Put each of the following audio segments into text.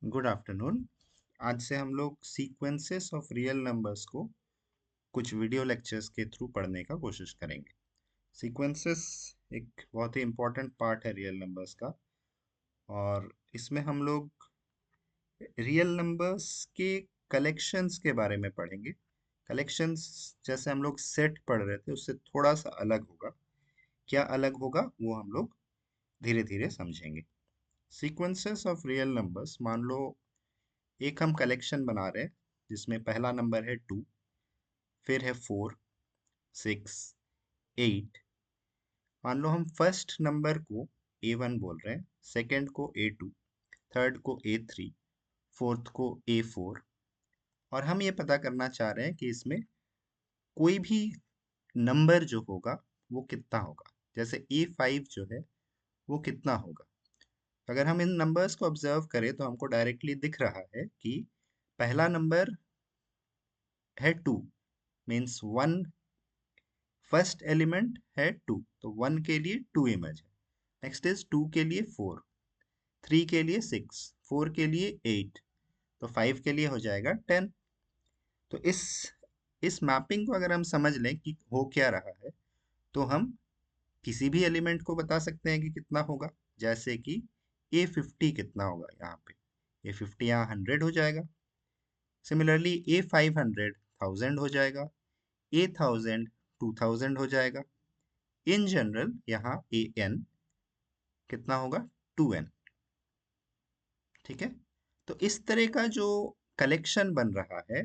Good afternoon. आज से हम लोग सीक्वेंसेस ऑफ रियल नंबर्स को कुछ वीडियो लेक्चर्स के थ्रू पढ़ने का कोशिश करेंगे। सीक्वेंसेस एक बहुत ही इम्पोर्टेंट पार्ट है रियल नंबर्स का, और इसमें हम लोग रियल नंबर्स के कलेक्शंस के बारे में पढ़ेंगे। कलेक्शंस जैसे हम लोग सेट पढ़ रहे थे उससे थोड़ा सा अलग होगा। क्या अलग होगा वो हम लोग धीरे धीरे समझेंगे। सीक्वेंसेस ऑफ रियल नंबर्स, मान लो एक हम कलेक्शन बना रहे हैं जिसमें पहला नंबर है 2, फिर है 4, 6, 8। मान लो हम फर्स्ट नंबर को A1 बोल रहे हैं, सेकंड को A2, थर्ड को A3, फोर्थ को A4, और हम ये पता करना चाह रहे हैं कि इसमें कोई भी नंबर जो होगा वो कितना होगा। जैसे A5 जो है वो कितना होगा। अगर हम इन नंबर्स को ऑब्जर्व करें तो हमको डायरेक्टली दिख रहा है कि पहला नंबर है 2, मीन्स 1। फर्स्ट एलिमेंट है 2, तो 1 के लिए 2 इमेज है। नेक्स्ट इज 2 के लिए 4, 3 के लिए 6, 4 के लिए 8, तो 5 के लिए हो जाएगा 10। तो इस मैपिंग को अगर हम समझ लें कि हो क्या रहा है, तो हम किसी भी एलिमेंट को बता सकते हैं कि कितना होगा। जैसे कि A50 कितना होगा, यहाँ पे A50 यहाँ 100 हो जाएगा। सिमिलरली A500 1000 हो जाएगा, A1000 2000 हो जाएगा। इन जनरल यहाँ an कितना होगा, 2n। ठीक है। तो इस तरह का जो कलेक्शन बन रहा है,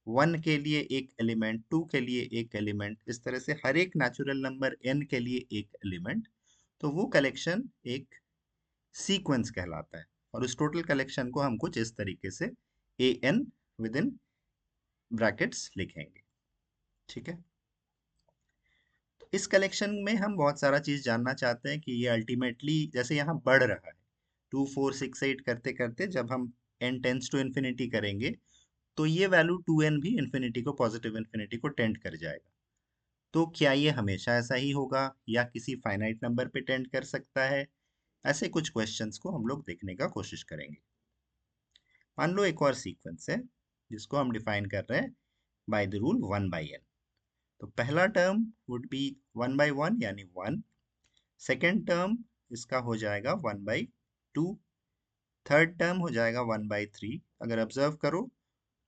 1 के लिए एक एलिमेंट, 2 के लिए एक एलिमेंट, इस तरह से हर एक नेचुरल नंबर n के लिए एक एलिमेंट, तो वो कलेक्शन एक सीक्वेंस कहलाता है। और उस टोटल कलेक्शन को हम कुछ इस तरीके से an विद इन ब्रैकेट्स लिखेंगे। ठीक है। तो इस कलेक्शन में हम बहुत सारा चीज जानना चाहते हैं कि ये अल्टीमेटली जैसे यहाँ बढ़ रहा है, 2 4 6 8 करते करते जब हम n टेंस टू इन्फिनिटी करेंगे तो ये वैल्यू 2n भी इन्फिनिटी को, पॉजिटिव इन्फिनिटी को टेंड कर जाएगा। तो क्या ये हमेशा ऐसा ही होगा या किसी फाइनाइट नंबर पे टेंड कर सकता है? ऐसे कुछ क्वेश्चंस को हम लोग देखने का कोशिश करेंगे। मान लो एक और सीक्वेंस है जिसको हम डिफाइन कर रहे हैं बाय द रूल 1/n। तो पहला टर्म वुड बी 1/1 यानी 1। सेकेंड टर्म इसका हो जाएगा 1/2। थर्ड टर्म हो जाएगा 1/3। अगर ऑब्जर्व करो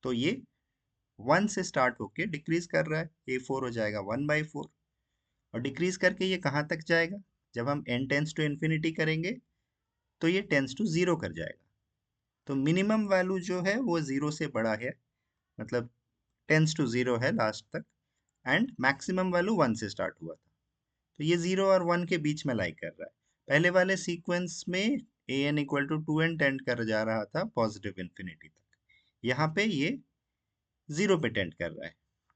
तो ये 1 से स्टार्ट होके डिक्रीज कर रहा है, A4 हो जाएगा 1/4। और डिक्रीज करके ये कहाँ तक जाएगा, जब हम n टेंस टू इन्फिनिटी करेंगे तो ये टेंस टू 0 कर जाएगा। तो मिनिमम वैल्यू जो है वो 0 से बड़ा है, मतलब टेंस टू 0 है लास्ट तक, एंड मैक्सिमम वैल्यू 1 से स्टार्ट हुआ था। तो ये 0 और 1 के बीच में लाई कर रहा है। पहले वाले सीक्वेंस में an equal to 2n tend कर जा रहा था पॉजिटिव इन्फिनिटी तक, यहाँ पे ये 0 पे टेंड कर रहा है।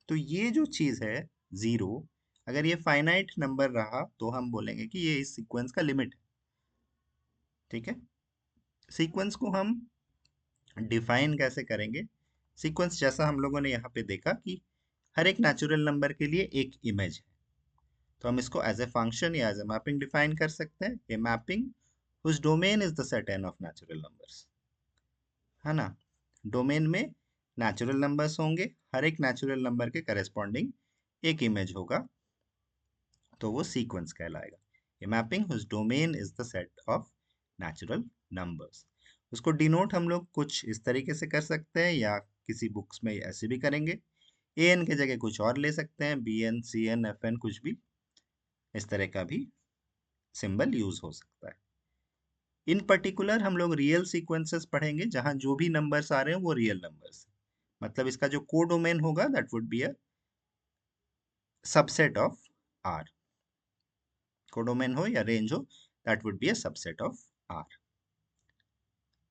तो ये जो चीज़ है 0, अगर ये फाइनाइट नंबर रहा तो हम बोलेंगे कि ये इस सीक्वेंस का लिमिट है। ठीक है। सीक्वेंस को हम डिफाइन कैसे करेंगे? सीक्वेंस जैसा हम लोगों ने यहाँ पे देखा कि हर एक नेचुरल नंबर के लिए एक इमेज है, तो हम इसको एज ए फंक्शन या एज ए मैपिंग डिफाइन कर सकते हैं। A mapping whose domain is the set n of natural numbers, है ना। डोमेन में नेचुरल नंबर्स होंगे, हर एक नेचुरल नंबर के करेस्पॉन्डिंग एक इमेज होगा, तो वो सीक्वेंस कहलाएगा। A mapping whose domain is the set of natural numbers। उसको डिनोट हम लोग कुछ इस तरीके से कर सकते हैं, या किसी बुक्स में ऐसे भी करेंगे। ए एन के जगह कुछ और ले सकते हैं, B N, C N, F N, कुछ भी इस तरह का भी सिंबल यूज हो सकता है। इन पर्टिकुलर हम लोग रियल सीक्वेंसेस पढ़ेंगे जहां जो भी नंबर्स आ रहे हैं वो रियल नंबर्स, मतलब इसका जो कोडोमेन होगा that would be a subset of R. Codomain हो या रेंज हो, that would be a subset of R.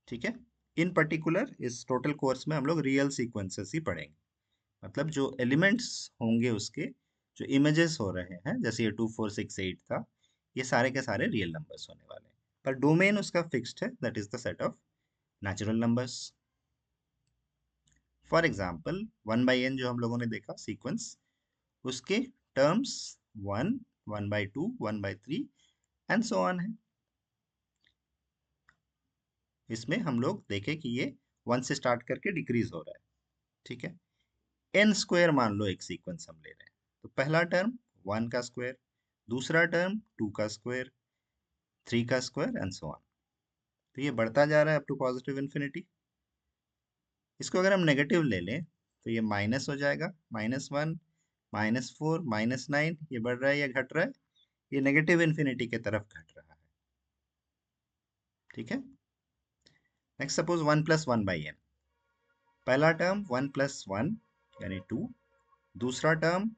ठीक है। इन पर्टिकुलर इस टोटल कोर्स में हम लोग रियल सीक्वेंसेस ही पढ़ेंगे, मतलब जो एलिमेंट्स होंगे उसके जो इमेजेस हो रहे हैं, जैसे ये 2 4 6 8 था, ये सारे के सारे रियल नंबर्स होने वाले हैं। पर डोमेन उसका फिक्स्ड है, that is the set of natural numbers. For example 1/n जो हम लोगों ने देखा सीक्वेंस, उसके टर्म्स 1, 1/2, 1/3 एंड सो ऑन है। इसमें हम लोग देखें कि ये 1 से स्टार्ट करके डिक्रीज हो रहा है। ठीक है, एन स्क्वायर मान लो एक सीक्वेंस हम ले रहे हैं, तो पहला टर्म 1 का स्क्वायर, दूसरा टर्म 2 का स्क्वायर, 3 का स्क्वायर एंड सो ऑन। तो ये बढ़ता जा रहा है अप टू पॉजिटिव इन्फिनिटी। इसको अगर हम नेगेटिव ले लें तो ये माइनस हो जाएगा, -1, -4, -9, ये बढ़ रहा है या घट रहा है? ये नेगेटिव इन्फिनिटी की तरफ घट रहा है। ठीक है, नेक्स्ट सपोज 1 + 1/n। पहला टर्म 1 + 1 यानी 2, दूसरा टर्म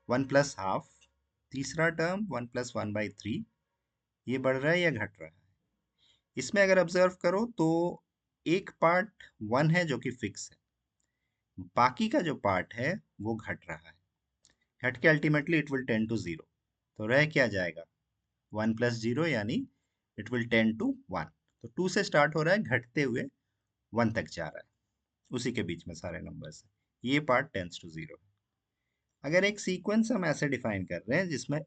1 + हाफ, तीसरा टर्म 1 + 1/3। ये बढ़ रहा है या घट रहा है? इसमें अगर ऑब्जर्व करो तो एक पार्ट 1 है जो कि फिक्स है, बाकी का जो पार्ट है वो घट रहा है। घट के ultimately it will tend to 0। तो रह क्या जाएगा? 1 + 0 यानी इट विल टेंड टू 1। तो 2 से स्टार्ट हो रहा है, घटते हुए 1 तक जा रहा है, उसी के बीच में सारे नंबर्स हैं। ये पार्ट टेंड्स टू 0। अगर एक सीक्वेंस हम ऐसे डिफाइन कर रहे हैं जिसमें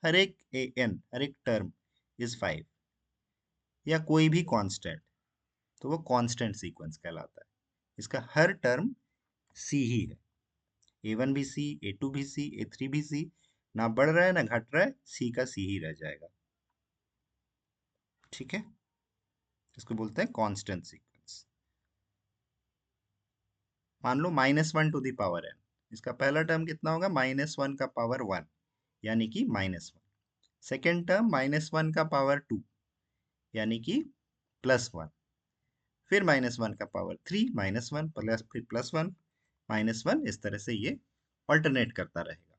हर एक टर्म इज 5 या कोई भी कांस्टेंट, तो वो कांस्टेंट सीक्वेंस कहलाता है। इसका हर टर्म सी ही है, A1 भी सी, A2 भी सी, A3 भी सी, ना बढ़ रहा है ना घट रहा है, सी का सी ही रह जाएगा। ठीक है, इसको बोलते हैं कांस्टेंट सीक्वेंस। मान लो -1 टू द पावर n, इसका पहला टर्म कितना होगा? -1 का पावर 1 यानी कि -1। सेकेंड टर्म -1 का पावर 2 यानी कि +1। फिर -1 का पावर 3, -1 प्लस, फिर +1, -1, इस तरह से ये ऑल्टरनेट करता रहेगा।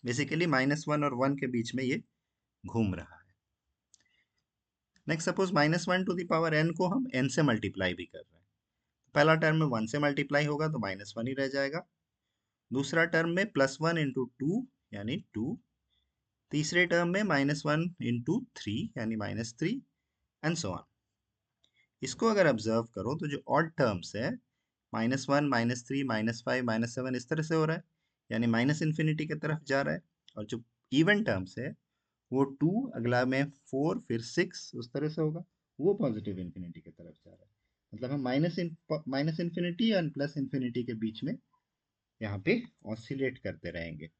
बेसिकली -1 और 1 के बीच में ये घूम रहा है। Next suppose -1 to the power n को हम n से मल्टीप्लाई भी कर रहे हैं। पहला टर्म में 1 से मल्टीप्लाई होगा तो -1 ही रह जाएगा। दूसरा टर्म में +1 इंटू 2 यानी 2। तीसरे टर्म में -1 इंटू 3 यानी -3 एंड सो ऑन। इसको अगर ऑब्जर्व करो तो जो ऑड टर्म्स है, -1, -3, -5, -7, इस तरह से हो रहा है, यानी माइनस इन्फिनिटी की तरफ जा रहा है। और जो इवन टर्म्स है वो 2, अगला में 4, फिर 6, उस तरह से होगा, वो पॉजिटिव इन्फिनिटी की तरफ जा रहा है। मतलब हम माइनस इन्फिनिटी और प्लस इन्फिनिटी के बीच में यहाँ पे ऑसिलेट करते रहेंगे।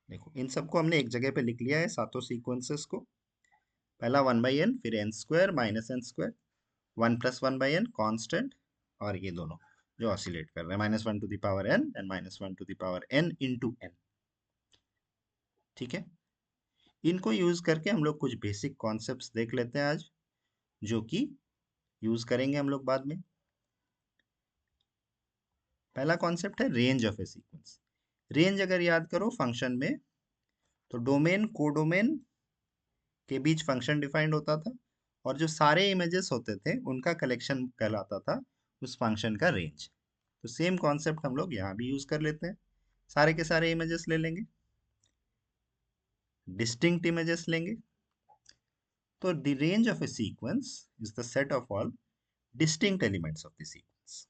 देखो इन सबको हमने एक जगह पे लिख लिया है, सातों सीक्वेंसेस को। पहला 1/n, फिर n² -n², 1 + 1/n कांस्टेंट, और ये दोनों जो ऑसिलेट कर रहे हैं, -1 to the power n and -1 to the power n into n। ठीक है, इनको यूज करके हम लोग कुछ बेसिक कॉन्सेप्ट्स देख लेते हैं आज, जो कि यूज करेंगे हम लोग बाद में। पहला कॉन्सेप्ट है range of A sequence. Range अगर याद करो फंक्शन में, तो डोमेन कोडोमेन के बीच फंक्शन डिफाइंड होता था, और जो सारे इमेजेस होते थे उनका कलेक्शन कहलाता था उस फंक्शन का रेंज। तो सेम कॉन्सेप्ट हम लोग यहाँ भी यूज कर लेते हैं। सारे के सारे इमेजेस ले लेंगे, डिस्टिंक्ट इमेजेस लेंगे। तो the range of A sequence is the set of all distinct elements of the sequence.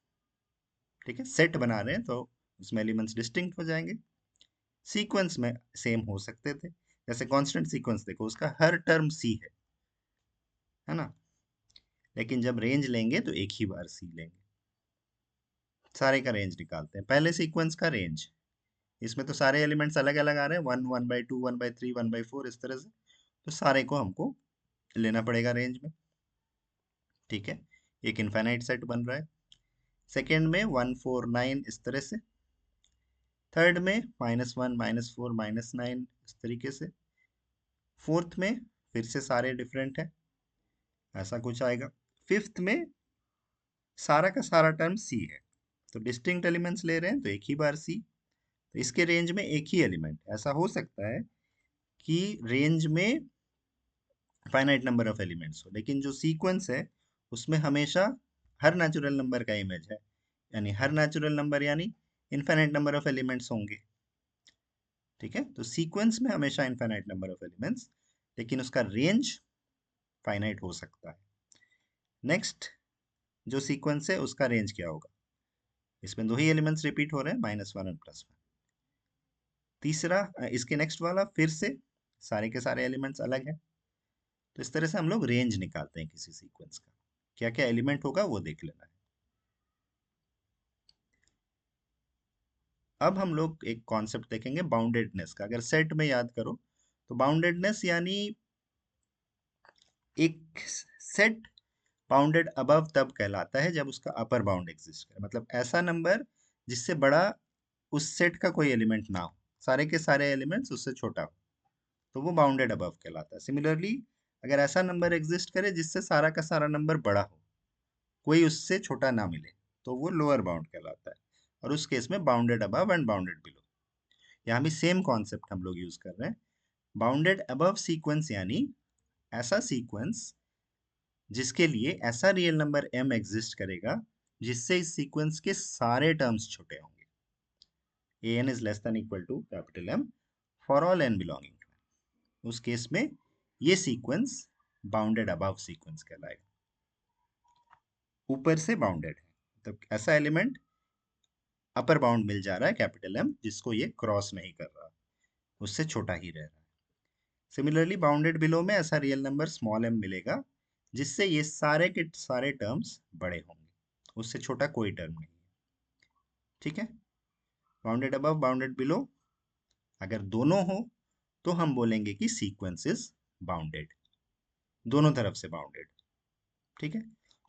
ठीक है, सेट बना रहे हैं तो उसमें एलिमेंट्स डिस्टिंक्ट हो जाएंगे। सीक्वेंस में सेम हो सकते थे, जैसे कांस्टेंट सीक्वेंस देखो, उसका हर टर्म सी है ना, लेकिन जब रेंज लेंगे तो एक ही बार सी लेंगे। सारे का रेंज निकालते हैं, पहले सीक्वेंस का रेंज। इसमें तो सारे एलिमेंट्स अलग अलग आ रहे हैं, 1, 1/2, 1/3, 1/4, इस तरह से। तो सारे को हमको लेना पड़ेगा रेंज में। ठीक है, एक इनफाइनाइट सेट बन रहा है। सेकेंड में 1, 4, 9, इस तरह से। थर्ड में -1, -4, -9, इस तरीके से। फोर्थ में फिर से सारे डिफरेंट है, ऐसा कुछ आएगा। फिफ्थ में सारा का सारा टर्म सी है, तो डिस्टिंक्ट एलिमेंट्स ले रहे हैं तो एक ही बार सी। तो इसके रेंज में एक ही एलिमेंट। ऐसा हो सकता है कि रेंज में फाइनाइट नंबर ऑफ एलिमेंट्स हो, लेकिन जो सीक्वेंस है उसमें हमेशा हर नेचुरल नंबर का इमेज है, यानी हर नेचुरल नंबर यानी इनफाइनाइट नंबर ऑफ एलिमेंट्स होंगे। ठीक है, तो सीक्वेंस में हमेशा इनफाइनाइट नंबर ऑफ एलिमेंट्स, लेकिन उसका रेंज फाइनाइट हो सकता है। नेक्स्ट जो सीक्वेंस है उसका रेंज क्या होगा? इसमें दो ही एलिमेंट्स रिपीट हो रहे हैं, -1 और +1। तीसरा इसके नेक्स्ट वाला फिर से सारे के सारे एलिमेंट्स अलग हैं, तो इस तरह से हम लोग रेंज निकालते हैं किसी सीक्वेंस का, क्या क्या एलिमेंट होगा वो देख लेना है। अब हम लोग एक कॉन्सेप्ट देखेंगे बाउंडेडनेस का। अगर सेट में याद करो तो बाउंडेडनेस यानी एक सेट बाउंडेड अबव तब कहलाता है जब उसका अपर बाउंड एग्जिस्ट करे, मतलब ऐसा नंबर जिससे बड़ा उस सेट का कोई एलिमेंट ना हो, सारे के सारे एलिमेंट्स उससे छोटा हो, तो वो बाउंडेड अबव कहलाता है। सिमिलरली अगर ऐसा नंबर एग्जिस्ट करे जिससे सारा का सारा नंबर बड़ा हो, कोई उससे छोटा ना मिले, तो वो लोअर बाउंड कहलाता है, और उस केस में bounded above and bounded below. यहाँ भी सेम कॉन्सेप्ट हम लोग यूज कर रहे हैं। बाउंडेड अबव सीक्वेंस यानी ऐसा सीक्वेंस जिसके लिए ऐसा रियल नंबर m एग्जिस्ट करेगा जिससे इस सीक्वेंस के सारे टर्म्स छोटे होंगे। an is less than equal to capital M for all n belonging to n। उस केस में ये सीक्वेंस बाउंडेड अबव सीक्वेंस कहलाएगा, ऊपर से बाउंडेड है, तो ऐसा एलिमेंट अपर बाउंड मिल जा रहा है कैपिटल M जिसको ये क्रॉस नहीं कर रहा, उससे छोटा ही रह रहा है। सिमिलरली बाउंडेड बिलो में ऐसा रियल नंबर स्मॉल m मिलेगा जिससे ये सारे के सारे टर्म्स बड़े होंगे, उससे छोटा कोई टर्म नहीं है। ठीक है, बाउंडेड अबव बाउंडेड बिलो अगर दोनों हो तो हम बोलेंगे कि सीक्वेंस इज बाउंडेड, दोनों तरफ से बाउंडेड। ठीक है,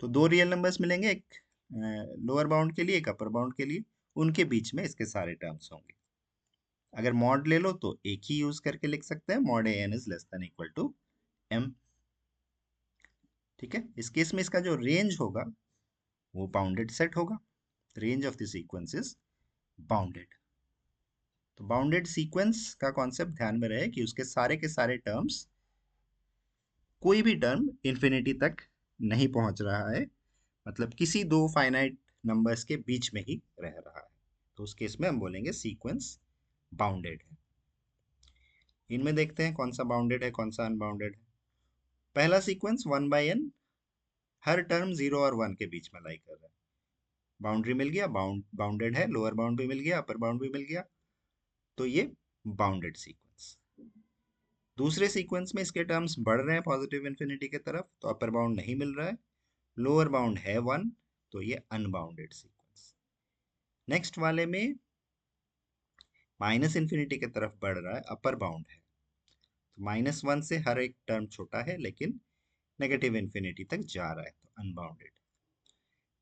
तो दो रियल नंबर्स मिलेंगे, एक लोअर बाउंड के लिए एक अपर बाउंड के लिए, उनके बीच में इसके सारे टर्म्स होंगे। अगर मॉड ले लो तो एक ही यूज करके लिख सकते हैं, mod an is less than equal to m। ठीक है, इस केस में इसका जो रेंज होगा वो बाउंडेड सेट होगा, range of the sequence is bounded. तो बाउंडेड सीक्वेंस का कॉन्सेप्ट ध्यान में रहे कि उसके सारे के सारे टर्म्स, कोई भी टर्म इन्फिनिटी तक नहीं पहुंच रहा है, मतलब किसी दो फाइनाइट नंबर्स के बीच में ही रह रहा है, तो उस केस में हम बोलेंगे सीक्वेंस बाउंडेड है। इनमें देखते हैं कौन सा बाउंडेड है कौन सा अनबाउंडेड है। पहला सीक्वेंस 1/n हर टर्म 0 और 1 के बीच में लाई कर रहा है, बाउंड्री मिल गया, बाउंडेड है, लोअर बाउंड भी मिल गया, अपर बाउंड भी मिल गया, तो ये बाउंडेड सीक्वेंस। दूसरे सीक्वेंस में इसके टर्म्स बढ़ रहे हैं पॉजिटिव इन्फिनिटी की तरफ, तो अपर बाउंड नहीं मिल रहा है, लोअर बाउंड है 1, तो ये अनबाउंडेड सीक्वेंस। नेक्स्ट वाले में माइनस इन्फिनिटी की तरफ बढ़ रहा है, अपर बाउंड है, तो -1 से हर एक टर्म छोटा है लेकिन नेगेटिव इन्फिनिटी तक जा रहा है, तो अनबाउंडेड।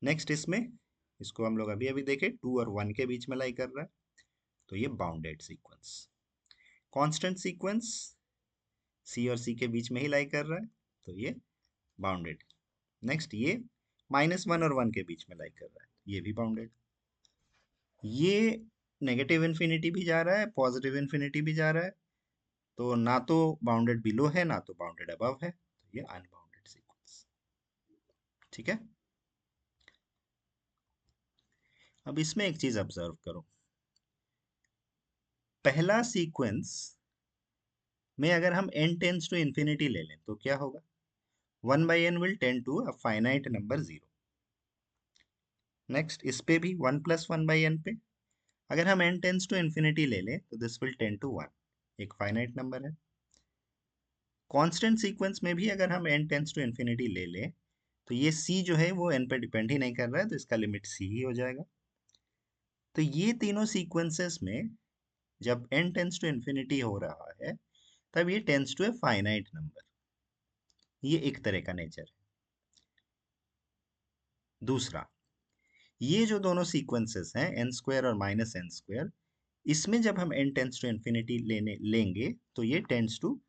नेक्स्ट इसमें, इसको हम लोग अभी अभी देखे, 2 और 1 के बीच में लाई कर रहा है, तो ये bounded sequence. Constant sequence c और c के बीच में ही लाई कर रहा है, तो ये बाउंडेड। नेक्स्ट ये -1 और 1 के बीच में लाई कर रहा है, ये भी बाउंडेड। ये नेगेटिव इन्फिनिटी भी जा रहा है, पॉजिटिव इन्फिनिटी भी जा रहा है, तो ना तो बाउंडेड बिलो है ना तो बाउंडेड अबव है, तो ये अनबाउंडेड सीक्वेंस। ठीक है, अब इसमें एक चीज ऑब्जर्व करो, पहला सीक्वेंस में अगर हम n टेंस टू इन्फिनिटी ले लें तो क्या होगा, 1/n will tend to a finite number 0। नेक्स्ट इस पे भी 1 + 1/n पे अगर हम n टेंस टू इन्फिनिटी ले लें तो दिस विल टेंड टू 1, एक फाइनाइट नंबर है। कांस्टेंट सीक्वेंस में भी अगर हम n टेंस टू इन्फिनिटी ले लें तो ये c जो है वो n पे डिपेंड ही नहीं कर रहा है, तो इसका लिमिट c ही हो जाएगा। तो ये तीनों सीक्वेंसेस में जब n टेंस टू इन्फिनिटी हो रहा है तब ये tends to a finite number, ये एक तरह का नेचर है। दूसरा, ये जो दोनों सीक्वेंसेस हैं n² और -n², इसमें जब हम n टेंस टू इन्फिनिटी लेंगे तो ये टेंस टू,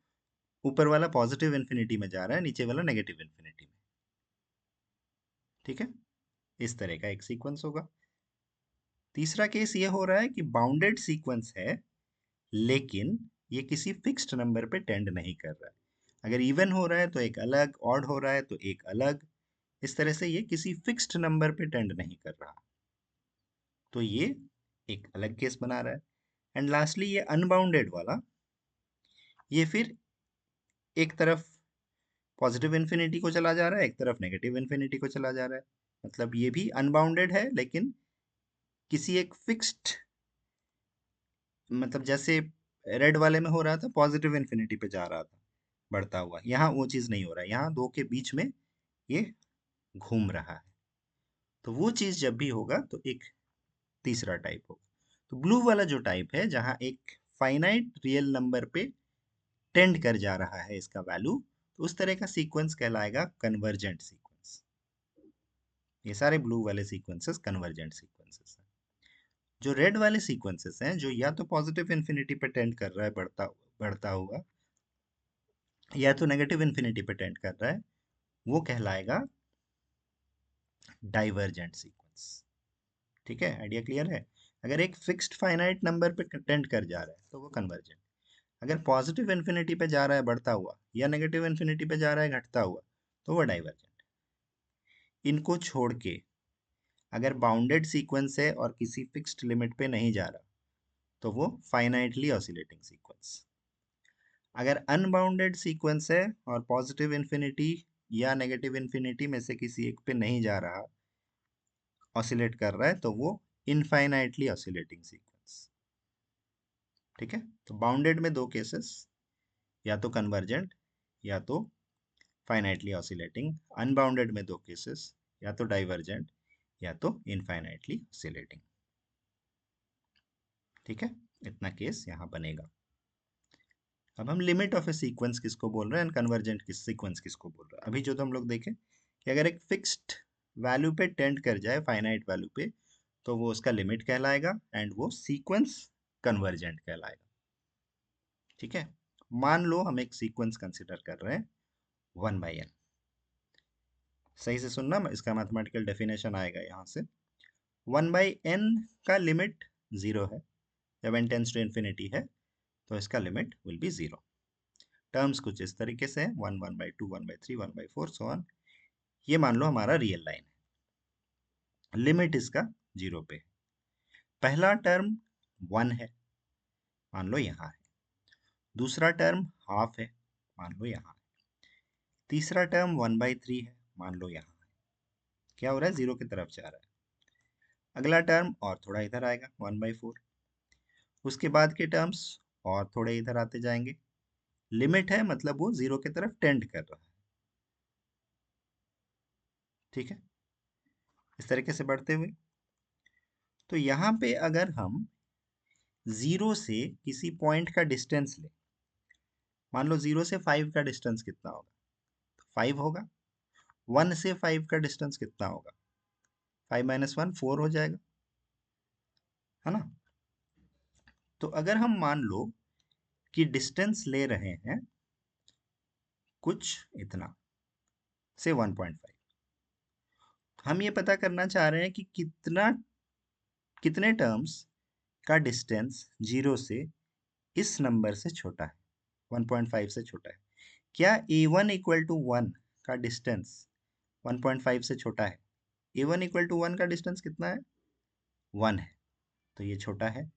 ऊपर वाला पॉजिटिव इन्फिनिटी में जा रहा है, नीचे वाला नेगेटिव इन्फिनिटी में। ठीक है, इस तरह का एक सीक्वेंस होगा। तीसरा केस ये हो रहा है कि बाउंडेड सीक्वेंस है लेकिन ये किसी फिक्स्ड नंबर पे टेंड नहीं कर रहा है, अगर इवन हो रहा है तो एक अलग, ऑड हो रहा है तो एक अलग, इस तरह से ये किसी फिक्स्ड नंबर पे टेंड नहीं कर रहा, तो ये एक अलग केस बना रहा है। एंड लास्टली ये अनबाउंडेड वाला, ये फिर एक तरफ पॉजिटिव इन्फिनिटी को चला जा रहा है, एक तरफ नेगेटिव इन्फिनिटी को चला जा रहा है, मतलब ये भी अनबाउंडेड है लेकिन किसी एक फिक्स्ड, मतलब जैसे रेड वाले में हो रहा था पॉजिटिव इन्फिनिटी पे जा रहा था, बढ़ता हुआ, यहाँ वो चीज़ नहीं हो रहा है, यहाँ दो के बीच में ये घूम रहा है। तो वो चीज़ जब भी होगा तो एक तीसरा टाइप होगा। तो ब्लू वाला जो टाइप है जहाँ एक फाइनाइट रियल नंबर पे टेंड कर जा रहा है इसका वैल्यू, तो उस तरह का सीक्वेंस कहलाएगा कन्वर्जेंट सीक्वेंस। ये सारे ब्लू वाले सीक्वेंसेस कन्वर्जेंट सीक्वेंसेस हैं। जो रेड वाले सीक्वेंसेस हैं जो या तो पॉजिटिव इन्फिनिटी पे टेंड कर रहा है बढ़ता बढ़ता हुआ, या तो नेगेटिव इन्फिनिटी पे टेंड कर रहा है, वो कहलाएगा डाइवर्जेंट सीक्वेंस। ठीक है, आइडिया क्लियर है? अगर एक फिक्स्ड फाइनाइट नंबर पे टेंड कर जा रहा है तो वो कन्वर्जेंट, अगर पॉजिटिव इन्फिनिटी पे जा रहा है बढ़ता हुआ या नेगेटिव इन्फिनिटी पे जा रहा है घटता हुआ, तो वो डाइवर्जेंट। इनको छोड़ के अगर बाउंडेड सीक्वेंस है और किसी फिक्स्ड लिमिट पे नहीं जा रहा, तो वो फाइनाइटली ऑसिलेटिंग सीक्वेंस। अगर अनबाउंडेड सीक्वेंस है और पॉजिटिव इन्फिनिटी या नेगेटिव इन्फिनिटी में से किसी एक पे नहीं जा रहा, ऑसिलेट कर रहा है, तो वो इनफाइनाइटली ऑसिलेटिंग सीक्वेंस। ठीक है, तो बाउंडेड में दो केसेस, या तो कन्वर्जेंट या तो फाइनाइटली ऑसिलेटिंग। अनबाउंडेड में दो केसेस, या तो डाइवर्जेंट या तो इनफाइनाइटली ऑसिलेटिंग। ठीक है, इतना केस यहाँ बनेगा। अब हम लिमिट ऑफ ए सीक्वेंस किसको बोल रहे हैं, कन्वर्जेंट किस सीक्वेंस किसको बोल रहे हैं। अभी जो तो हम लोग देखें कि अगर एक फिक्स्ड वैल्यू पे टेंड कर जाए फाइनाइट वैल्यू पे, तो वो उसका लिमिट कहलाएगा एंड वो सीक्वेंस कन्वर्जेंट कहलाएगा। ठीक है, मान लो हम एक सीक्वेंस कंसिडर कर रहे हैं 1/n। सही से सुनना, इसका मैथमेटिकल डेफिनेशन आएगा यहाँ से। 1/n का लिमिट 0 है, जब n टेंस टू इन्फिनिटी है तो इसका लिमिट विल बी 0। टर्म्स कुछ इस तरीके से है, 1 1/2 1/3 1/4 सो ऑन। ये मान लो हमारा रियल लाइन है, लिमिट इसका 0 पे है। पहला टर्म 1 है, मान लो यहाँ है। दूसरा टर्म हाफ है, मान लो यहाँ है। तीसरा टर्म 1/3 है, मान लो यहाँ है। क्या हो रहा है, 0 की तरफ जा रहा है। अगला टर्म और थोड़ा इधर आएगा 1/4। उसके बाद के टर्म्स और थोड़े इधर आते जाएंगे। लिमिट है मतलब वो 0 की तरफ टेंड कर रहा है। ठीक है, इस तरीके से बढ़ते हुए, तो यहाँ पे अगर हम 0 से किसी पॉइंट का डिस्टेंस ले, मान लो 0 से 5 का डिस्टेंस कितना होगा, 5 होगा। 1 से 5 का डिस्टेंस कितना होगा, 5 - 1 4 हो जाएगा, है ना। तो अगर हम मान लो कि डिस्टेंस ले रहे हैं कुछ इतना से 1.5, हम ये पता करना चाह रहे हैं कि कितने टर्म्स का डिस्टेंस 0 से इस नंबर से छोटा है, 1.5 से छोटा है। क्या a1 इक्वल टू 1 का डिस्टेंस 1.5 से छोटा है? a1 इक्वल टू 1 का डिस्टेंस कितना है, 1 है, तो ये छोटा है।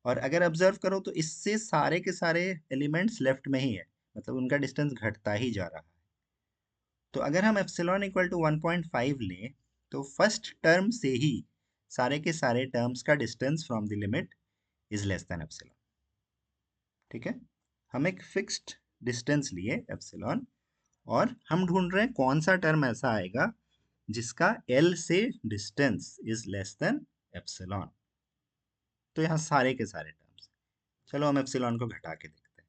और अगर ऑब्जर्व करो तो इससे सारे के सारे एलिमेंट्स लेफ्ट में ही है, मतलब उनका डिस्टेंस घटता ही जा रहा है। तो अगर हम एप्सिलॉन इक्वल टू 1.5 लें, तो फर्स्ट टर्म से ही सारे के सारे टर्म्स का distance from the limit is less than epsilon. ठीक है, हम एक फिक्स्ड डिस्टेंस लिए एप्सिलॉन, और हम ढूंढ रहे हैं कौन सा टर्म ऐसा आएगा जिसका L से distance is less than epsilon. तो यहाँ सारे के सारे टर्म्स, चलो हम एप्सिलॉन को घटा के देखते हैं।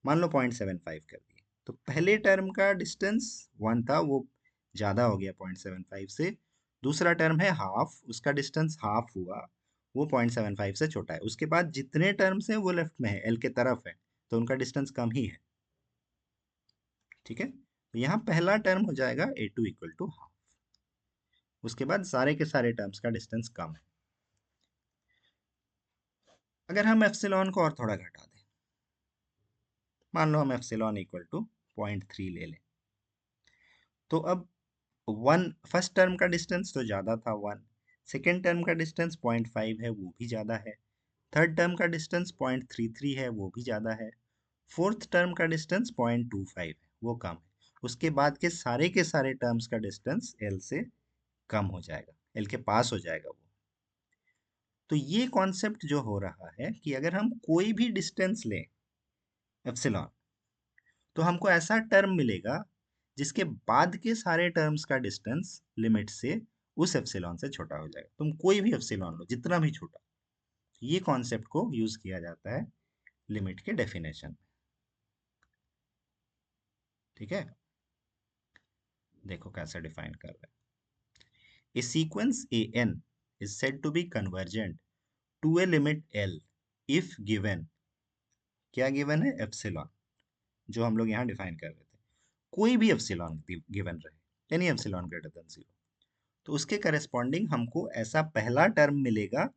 मान लो 0.75 कर दिए, तो पहले टर्म का डिस्टेंस 1 था, वो ज़्यादा हो गया 0.75 से। दूसरा टर्म है हाफ, उसका डिस्टेंस हाफ हुआ, वो 0.75 से छोटा है। उसके बाद जितने टर्म्स हैं वो लेफ्ट में है, एल के तरफ है, तो उनका डिस्टेंस कम ही है। ठीक है, तो यहाँ पहला टर्म हो जाएगा a2 इक्वल टू हाफ। उसके बाद सारे के सारे टर्म्स का डिस्टेंस कम है। अगर हम एप्सिलॉन को और थोड़ा घटा दें, मान लो हम एप्सिलॉन इक्वल टू 0.3 ले लें, तो अब 1 फर्स्ट टर्म का डिस्टेंस तो ज़्यादा था 1, सेकेंड टर्म का डिस्टेंस 0.5 है, वो भी ज़्यादा है। थर्ड टर्म का डिस्टेंस 0.33 है, वो भी ज़्यादा है। फोर्थ टर्म का डिस्टेंस 0.25 है, वो कम है। उसके बाद के सारे टर्म्स का डिस्टेंस एल से कम हो जाएगा, एल के पास हो जाएगा वो। तो ये कॉन्सेप्ट जो हो रहा है कि अगर हम कोई भी डिस्टेंस लें एप्सिलॉन, तो हमको ऐसा टर्म मिलेगा जिसके बाद के सारे टर्म्स का डिस्टेंस लिमिट से उस एप्सिलॉन से छोटा हो जाएगा। तुम कोई भी एप्सिलॉन लो, जितना भी छोटा। ये कॉन्सेप्ट को यूज किया जाता है लिमिट के डेफिनेशन में। ठीक है, देखो कैसे डिफाइन कर रहे हैं। A sequence a n is said to be convergent to a limit l if given, क्या गिवन है? एप्सिलॉन, जो हम लोग यहाँ डिफाइन कर रहे थे। कोई भी एप्सिलॉन गिवन रहे, एनी एप्सिलॉन ग्रेटर देन 0, तो उसके करस्पॉन्डिंग हमको ऐसा पहला टर्म मिलेगा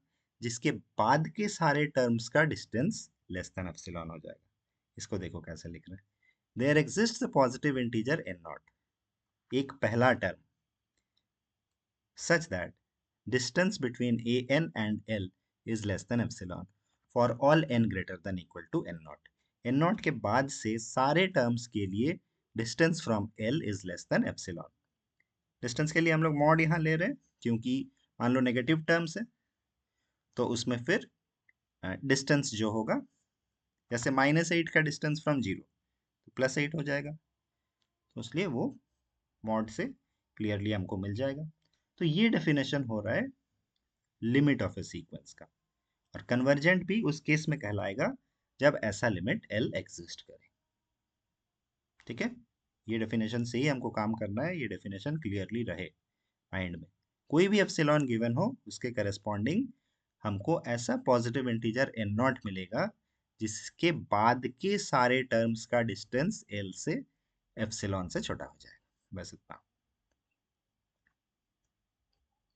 जिसके बाद के सारे टर्म्स का डिस्टेंस लेस देन एप्सिलॉन हो जाएगा। इसको देखो कैसे लिख रहे हैं। There exist a positive integer N naught, एक पहला term, such that distance between an and L is less than epsilon for all n greater than equal to n naught. n naught के बाद से सारे टर्म्स के लिए distance from L is less than epsilon. Distance के लिए हम लोग मॉड यहाँ ले रहे हैं क्योंकि मान लो नेगेटिव टर्म्स है, तो उसमें फिर डिस्टेंस जो होगा, जैसे -8 का डिस्टेंस फ्रॉम 0 तो +8 हो जाएगा, तो इसलिए वो मॉड से क्लियरली हमको मिल जाएगा। तो ये डेफिनेशन हो रहा है लिमिट ऑफ ए सीक्वेंस का। और कन्वर्जेंट भी उस केस में कहलाएगा जब ऐसा लिमिट एल एग्जिस्ट करे। ठीक है, ये डेफिनेशन से ही हमको काम करना है, ये डेफिनेशन क्लियरली रहे माइंड में। कोई भी एप्सिलॉन गिवन हो, उसके करस्पॉन्डिंग हमको ऐसा पॉजिटिव इंटीजर एन नॉट मिलेगा जिसके बाद के सारे टर्म्स का डिस्टेंस एल से एप्सिलॉन से छोटा हो जाएगा। बस इतना।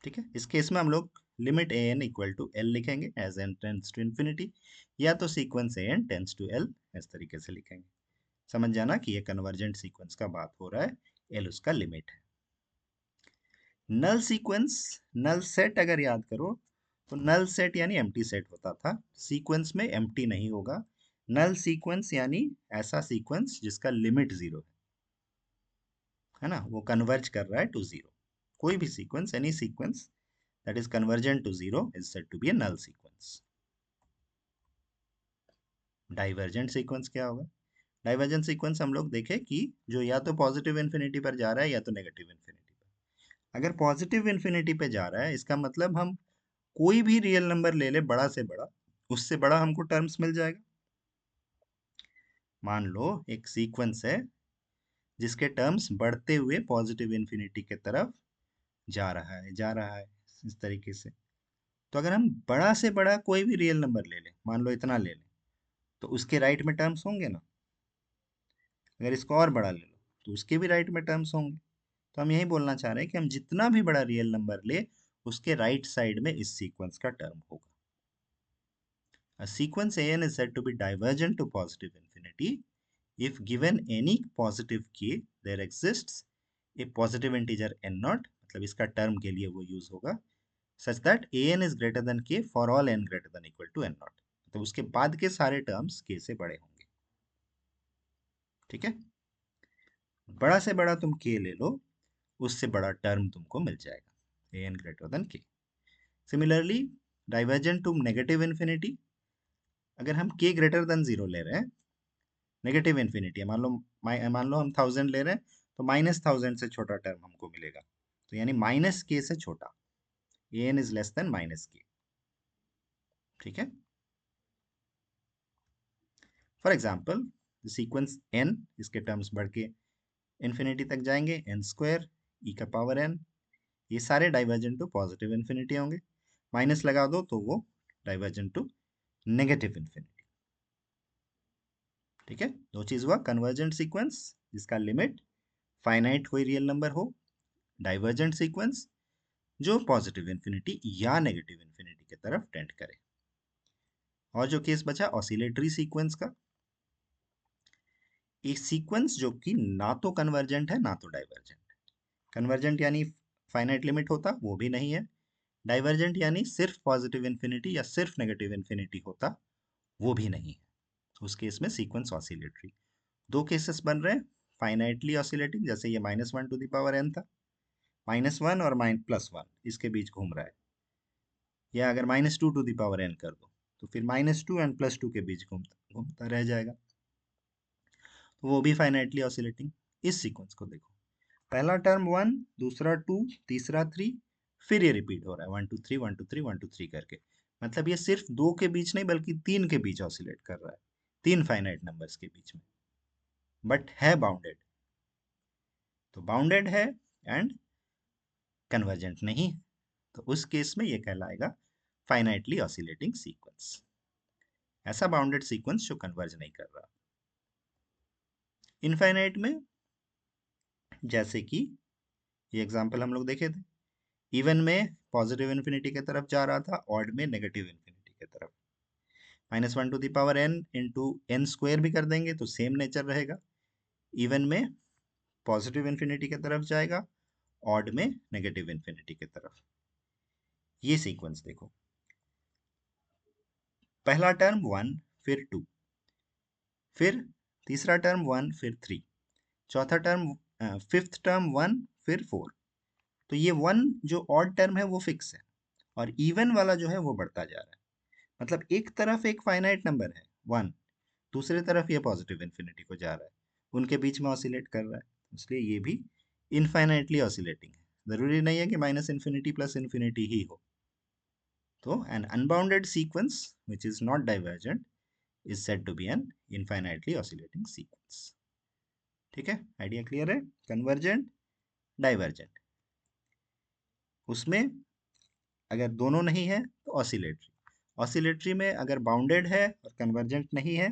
ठीक है, इस केस में हम लोग limit a n equal to l लिखेंगे as n tends to infinity, या तो sequence a n tends to l, इस तरीके से लिखेंगे। समझ जाना कि ये कन्वर्जेंट सीक्वेंस का बात हो रहा है, एल उसका लिमिट है। नल सीक्वेंस, नल सेट अगर याद करो तो नल सेट यानी एम्प्टी सेट होता था, सीक्वेंस में एम्प्टी नहीं होगा। नल सीक्वेंस यानी ऐसा सीक्वेंस जिसका लिमिट 0 है ना, वो कन्वर्ज कर रहा है टू 0। कोई भी sequence, any sequence that is convergent to 0 is said to be a null sequence. Divergent sequence क्या होगा? डाइवर्जेंट सीक्वेंस हम लोग देखें कि जो या तो पॉजिटिव इन्फिनिटी पर जा रहा है या तो नेगेटिव इन्फिनिटी पर। अगर पॉजिटिव इन्फिनिटी पे जा रहा है, इसका मतलब हम कोई भी रियल नंबर ले ले, बड़ा से बड़ा, उससे बड़ा हमको टर्म्स मिल जाएगा। मान लो एक सीक्वेंस है जिसके टर्म्स बढ़ते हुए पॉजिटिव इन्फिनिटी के तरफ जा रहा है इस तरीके से। तो अगर हम बड़ा से बड़ा कोई भी रियल नंबर ले लें, मान लो इतना ले लें, तो उसके राइट में टर्म्स होंगे ना। अगर इसको और बड़ा ले लो तो उसके भी राइट में टर्म्स होंगे। तो हम यही बोलना चाह रहे हैं कि हम जितना भी बड़ा रियल नंबर ले, उसके राइट साइड में इस सीक्वेंस का टर्म होगा। A sequence an is said to be divergent to positive infinity if given any positive k, there exists a positive integer n naught, मतलब इसका टर्म के लिए वो यूज होगा, such that an is greater than k for all n greater than equal to n naught, तो उसके बाद के सारे टर्म्स k से बड़े होंगे। ठीक है, बड़ा से बड़ा तुम k ले लो, उससे बड़ा टर्म तुमको मिल जाएगा, an greater than k। Similarly divergent to negative infinity, अगर हम k ग्रेटर देन 0 ले रहे हैं, नेगेटिव इन्फिनिटी है, मान लो हम 1000 ले रहे हैं, तो -1000 से छोटा टर्म हमको मिलेगा, तो यानी -k से छोटा, an is less then -k। ठीक है, फॉर एग्जाम्पल सीक्वेंस n, इसके टर्म्स बढ़ के इन्फिनिटी तक जाएंगे, n स्क्वायर e का पावर n, ये सारे डाइवर्जेंट टू पॉजिटिव इन्फिनिटी होंगे। माइनस लगा दो तो वो डाइवर्जेंट टू नेगेटिव इन्फिनिटी। ठीक है, दो चीज हुआ, कन्वर्जेंट सीक्वेंस जिसका लिमिट फाइनाइट कोई रियल नंबर हो, डाइवर्जेंट सीक्वेंस जो पॉजिटिव इन्फिनिटी या नेगेटिव इन्फिनिटी की तरफ टेंड करे। और जो केस बचा ऑसिलेटरी सीक्वेंस का, एक सीक्वेंस जो कि ना तो कन्वर्जेंट है ना तो डाइवर्जेंट। कन्वर्जेंट यानी फाइनाइट लिमिट होता, वो भी नहीं है। डाइवर्जेंट यानी सिर्फ पॉजिटिव इन्फिनिटी या सिर्फ नेगेटिव इन्फिनिटी होता, वो भी नहीं है। उस केस में सीक्वेंस ऑसिलेटरी। दो केसेस बन रहे हैं, फाइनाइटली ऑसिलेटिंग, जैसे ये -1 टू द पावर n था, -1 और +1 इसके बीच घूम रहा है, या अगर -2 टू द पावर n कर दो तो फिर -2 एंड +2 के बीच घूमता घूमता रह जाएगा। तो वो भी फाइनाइटली ऑसिलेटिंग। इस सीक्वेंस को देखो, पहला टर्म 1, दूसरा 2, तीसरा 3, फिर ये रिपीट हो रहा है 1 2 3 1 2 3 1 2 3 करके। मतलब ये सिर्फ दो के बीच नहीं बल्कि तीन के बीच ऑसिलेट कर रहा है, तीन फाइनाइट नंबर्स के बीच में, बट है बाउंडेड। तो बाउंडेड है एंड कन्वर्जेंट नहीं, तो उस केस में ये कहलाएगा फाइनाइटली ऑसिलेटिंग सीक्वेंस। ऐसा बाउंडेड सीक्वेंस जो कन्वर्ज नहीं कर रहा। इनफाइनाइट में जैसे कि ये एग्जांपल हम लोग देखे थे, इवन में पॉजिटिव इन्फिनिटी की तरफ जा रहा था, ऑड में नेगेटिव इन्फिनिटी की तरफ। -1 इंटू एन स्क्वायर भी कर देंगे तो सेम नेचर रहेगा। इवन में पॉजिटिव इन्फिनिटी की तरफ जाएगा, ऑड में नेगेटिव इन्फिनिटी की तरफ। ये सीक्वेंस देखो, पहला टर्म 1, फिर 2, फिर तीसरा टर्म 1, फिर 3, चौथा टर्म, फिफ्थ टर्म 1, फिर 4। तो ये 1 जो ऑड टर्म है वो फिक्स है, और इवन वाला जो है वो बढ़ता जा रहा है। मतलब एक तरफ एक फाइनाइट नंबर है 1, दूसरी तरफ ये पॉजिटिव इन्फिनिटी को जा रहा है, उनके बीच में ऑसिलेट कर रहा है, इसलिए ये भी इनफाइनाइटली ऑसिलेटिंग है। जरूरी नहीं है कि माइनस इन्फिनिटी प्लस इन्फिनिटी ही हो। तो an unbounded sequence which is not divergent is said to be an infinitely oscillating sequence। ठीक है, आइडिया क्लियर है? कन्वर्जेंट, डाइवर्जेंट, उसमें अगर दोनों नहीं है तो ऑसिलेटरी। ऑसिलेटरी में अगर बाउंडेड है और कन्वर्जेंट नहीं है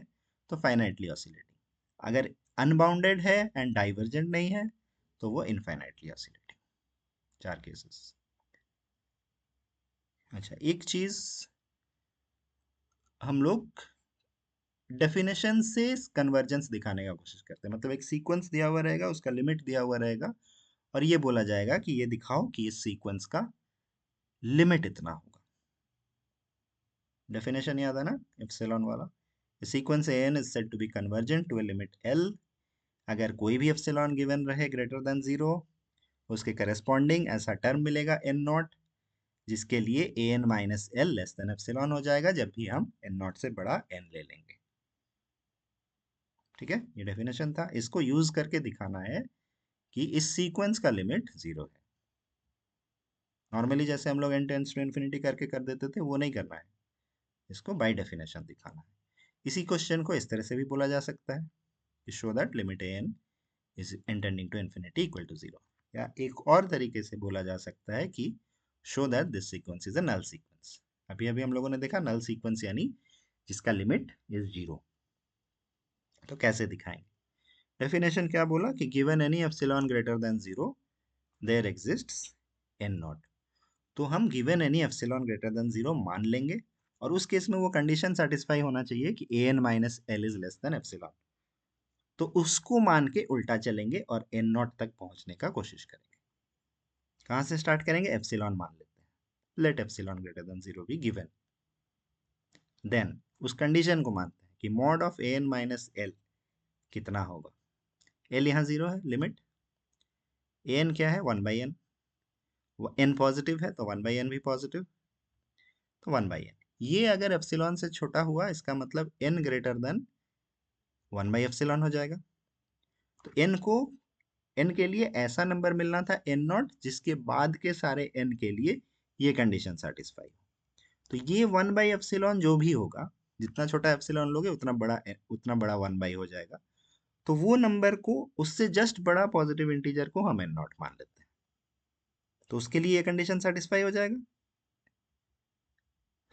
तो फाइनाइटली ऑसिलेटिंग। अगर अनबाउंडेड है एंड डाइवर्जेंट नहीं है तो वो इनफाइनाइटली ऑसिलेटिंग। 4 केसेस। अच्छा, एक चीज हम लोग डेफिनेशन से कन्वर्जेंस दिखाने का कोशिश करते हैं। मतलब एक सीक्वेंस दिया हुआ रहेगा, उसका लिमिट दिया हुआ रहेगा, और ये बोला जाएगा कि ये दिखाओ कि इस सीक्वेंस का लिमिट इतना होगा। डेफिनेशन याद है ना, एप्सिलॉन वाला। Sequence n is said to be convergent to a limit L अगर कोई भी एप्सिलॉन गिवन रहे ग्रेटर देन 0, उसके करस्पॉन्डिंग ऐसा टर्म मिलेगा एन नॉट, जिसके लिए a n minus l less than epsilon हो जाएगा जब भी हम एन नॉट से बड़ा एन ले लेंगे। ठीक है, ये डेफिनेशन था। इसको यूज करके दिखाना है कि इस सीक्वेंस का लिमिट 0 है। नॉर्मली जैसे हम लोग एन टेंस टू इन्फिनिटी करके कर देते थे, वो नहीं करना है, इसको बाय डेफिनेशन दिखाना है। इसी क्वेश्चन को इस तरह से भी बोला जा सकता है कि show that limit a n is n tending to infinity equal to 0। या एक और तरीके से बोला जा सकता है कि show that this sequence is a null sequence. अभी अभी हम लोगों ने देखा नल सीक्वेंस यानी जिसका लिमिट इज 0। तो कैसे दिखाएंगे? डेफिनेशन क्या बोला कि given any epsilon greater than 0 there exists n naught. तो हम given any epsilon greater than 0 मान लेंगे, और उस केस में वो कंडीशन सेटिस्फाई होना चाहिए कि a n minus l is less than epsilon. तो उसको मान के उल्टा चलेंगे और एन नॉट तक पहुंचने का कोशिश करेंगे। कहाँ से स्टार्ट करेंगे? एप्सिलॉन मान लेते हैं, let epsilon greater than 0 be given. Then उस कंडीशन को मानते हैं कि mod of a n minus L कितना होगा। एल यहाँ 0 है, लिमिट ए एन क्या है? 1/n। एन पॉजिटिव है तो 1/n भी पॉजिटिव, तो 1/n। ये अगर एप्सिलॉन से छोटा हुआ इसका मतलब n ग्रेटर देन 1/एप्सिलॉन हो जाएगा। तो n को, n के लिए ऐसा नंबर मिलना था n नॉट जिसके बाद के सारे n के लिए ये कंडीशन सेटिस्फाई हो। तो ये 1/एप्सिलॉन जो भी होगा, जितना छोटा एप्सिलॉन लोगे उतना बड़ा 1/ हो जाएगा। तो वो नंबर को, उससे जस्ट बड़ा पॉजिटिव इंटीजर को हम n नॉट मान लेते हैं, तो उसके लिए ये कंडीशन सेटिस्फाई हो जाएगा।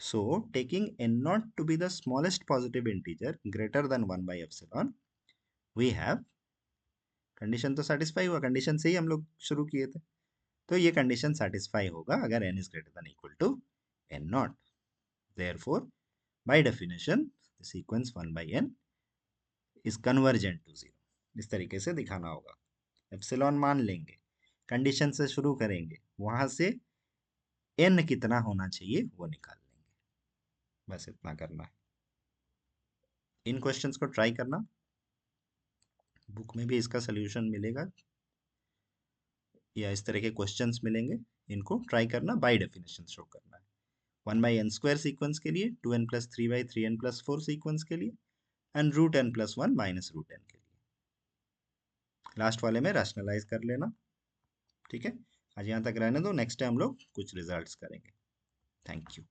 So, taking n naught to be the smallest positive integer greater than 1/epsilon, we have, condition तो सेटिस्फाई हुआ, कंडीशन से ही हम लोग शुरू किए थे, तो ये कंडीशन सेटिस्फाई होगा अगर n is greater than equal to n naught। Therefore, by definition, the sequence 1/n is convergent to 0। इस तरीके से दिखाना होगा। एप्सिलॉन मान लेंगे, कंडीशन से शुरू करेंगे, वहां से n कितना होना चाहिए वो निकाल लेंगे। बस इतना करना है। इन क्वेश्चंस को ट्राई करना, बुक में भी इसका सोल्यूशन मिलेगा या इस तरह के क्वेश्चंस मिलेंगे, इनको ट्राई करना, बाय डेफिनेशन शो करना है। 1/n² सीक्वेंस के लिए, 2n+3/3n+4 सीक्वेंस के लिए, एंड √n+1 -√n के लिए। लास्ट वाले में रैशनलाइज कर लेना। ठीक है, आज यहाँ तक रहने दो, नेक्स्ट टाइम हम लोग कुछ रिजल्ट्स करेंगे। Thank you.